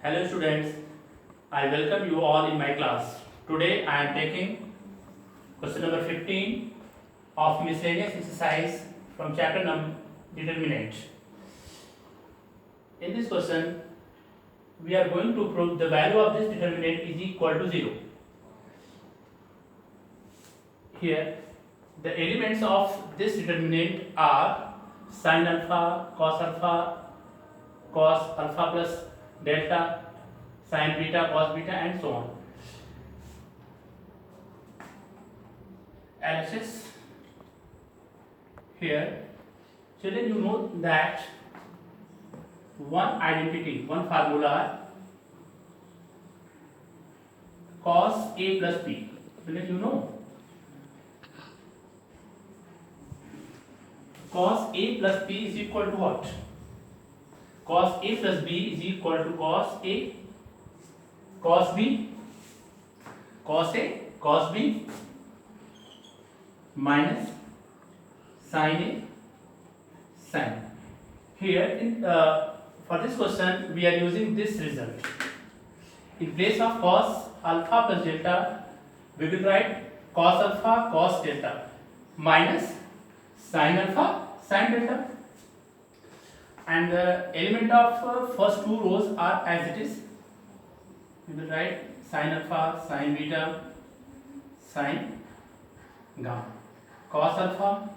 Hello students, I welcome you all in my class. Today I am taking question number 15 of miscellaneous exercise from chapter number determinant. In this question, we are going to prove the value of this determinant is equal to 0. Here, the elements of this determinant are sin alpha, cos alpha plus delta, sin beta, cos beta, and so on. LHS. Here, children, you know that one identity, one formula, cos A plus B. Children, you know cos A plus B is equal to what? Cos A plus B is equal to cos A, cos B, cos A, cos B minus sin A, sin. Here, for this question, we are using this result. In place of cos alpha plus delta, we will write cos alpha cos delta minus sin alpha sin delta. And the element of first two rows are as it is. We will write sin alpha, sin beta, sin gamma, cos alpha,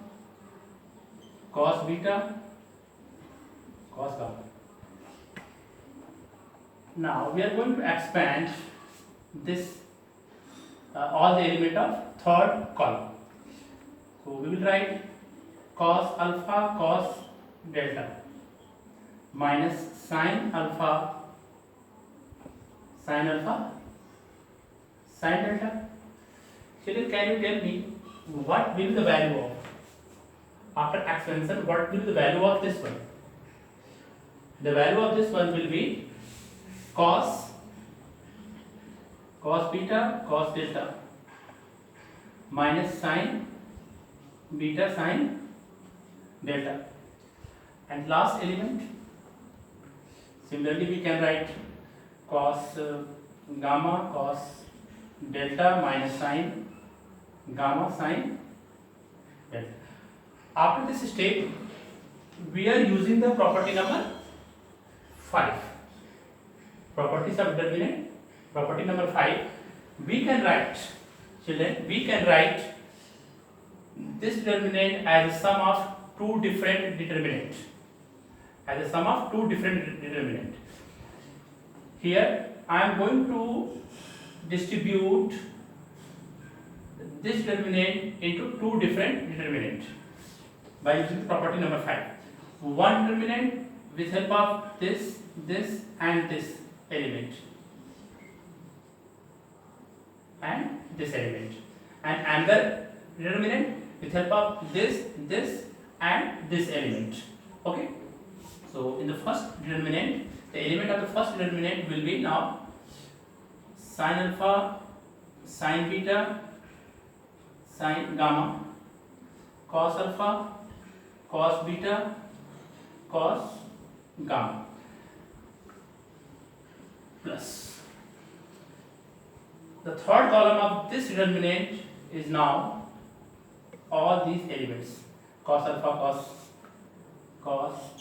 cos beta, cos gamma. Now we are going to expand this all the element of third column. So we will write cos alpha cos delta minus sin alpha sin delta. Children, can you tell me what will the value of, after expansion, what will the value of this one? The value of this one will be cos beta cos delta minus sin beta sin delta. And last element, similarly we can write cos gamma cos delta minus sin gamma sin delta. After this step, we are using the property number 5. Properties of determinant. Property number 5. We can write, children, we can write this determinant as a sum of two different determinants. As a sum of two different determinants. Here I am going to distribute this determinant into two different determinants by using property number 5. One determinant with help of this and this element and this element, and another determinant with help of this and this element. Okay. So in the first determinant, the element of the first determinant will be now sin alpha, sin beta, sin gamma, cos alpha, cos beta, cos gamma, plus the third column of this determinant is now all these elements, cos alpha cos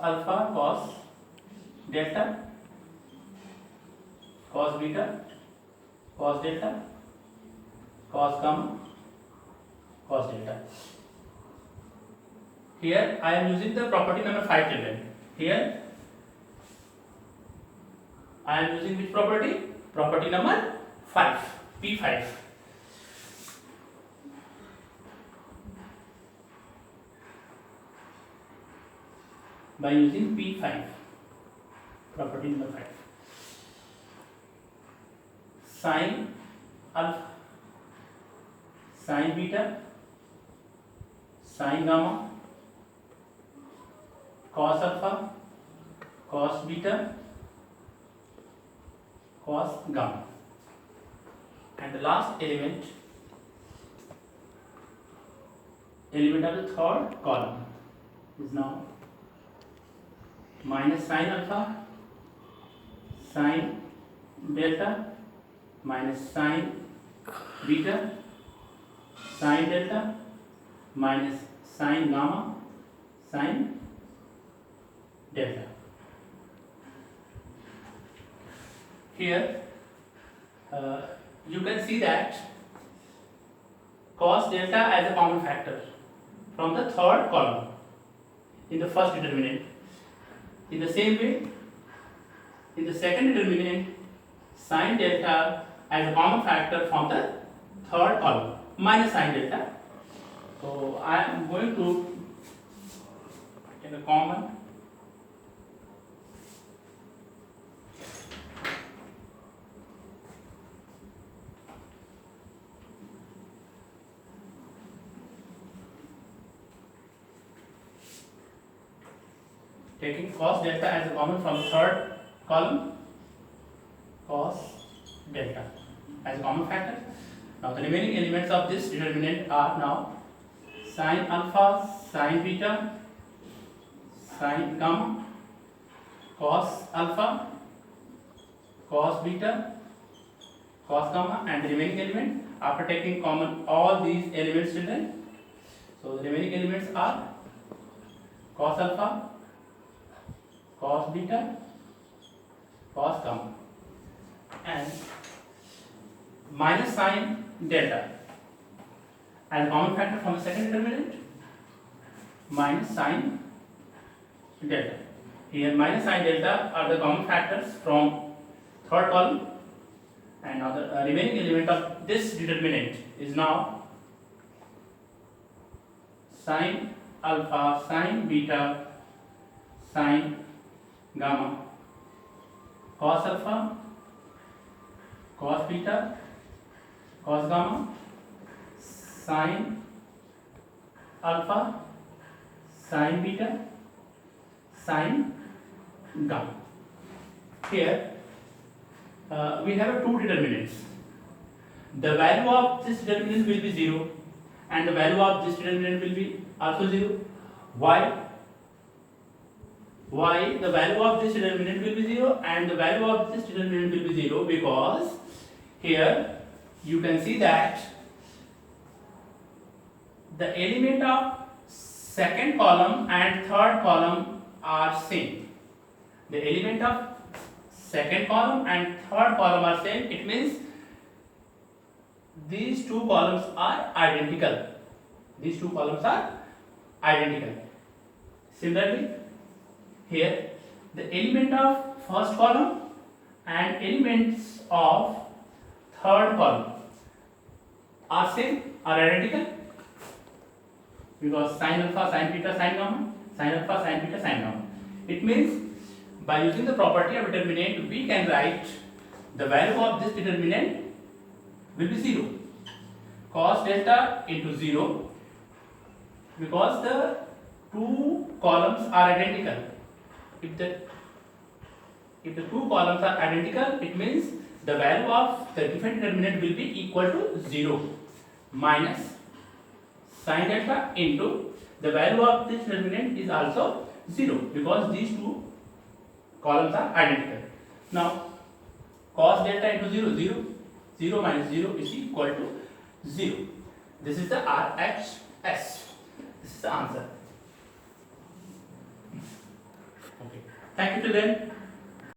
alpha cos delta, cos beta cos delta, cos gamma cos delta. Here I am using the property number 5, children. Here I am using which property? Property number 5, P5. By using P5, property number 5, sin alpha, sin beta, sin gamma, cos alpha, cos beta, cos gamma. And the last element of the third column is now minus sin alpha sin delta minus sin beta sin delta minus sin gamma sin delta. Here you can see that cos delta as a common factor from the third column in the first determinant. In the same way, in the second determinant, sin delta as a common factor from the third column minus sin delta. So I am going to take a common. Taking cos delta as a common from the third column, cos delta as a common factor. Now the remaining elements of this determinant are now sin alpha, sin beta, sin gamma, cos alpha, cos beta, cos gamma, and the remaining element after taking common all these elements children. So the remaining elements are cos alpha, cos beta, cos gamma, and minus sin delta as a common factor from the second determinant, minus sin delta. Here minus sin delta are the common factors from third column, and now the remaining element of this determinant is now sin alpha, sin beta, sin gamma, cos alpha, cos beta, cos gamma, sin alpha, sin beta, sin gamma. Here we have two determinants. The value of this determinant will be 0 and the value of this determinant will be also 0. Why the value of this determinant will be 0 and the value of this determinant will be 0? Because here you can see that the element of second column and third column are same. The element of second column and third column are same. It means these two columns are identical. These two columns are identical. Similarly, here the element of first column and elements of third column are same, are identical, because sin alpha, sin beta, sin gamma, sin alpha, sin beta, sin gamma. It means by using the property of determinant, we can write the value of this determinant will be 0. Cos delta into 0, because the two columns are identical. If the two columns are identical, it means the value of the different determinant will be equal to 0 minus sin delta into the value of this determinant is also 0, because these two columns are identical. Now cos delta into 0, 0, 0 minus 0 is equal to 0. This is the RHS. This is the answer. Okay. Thank you children.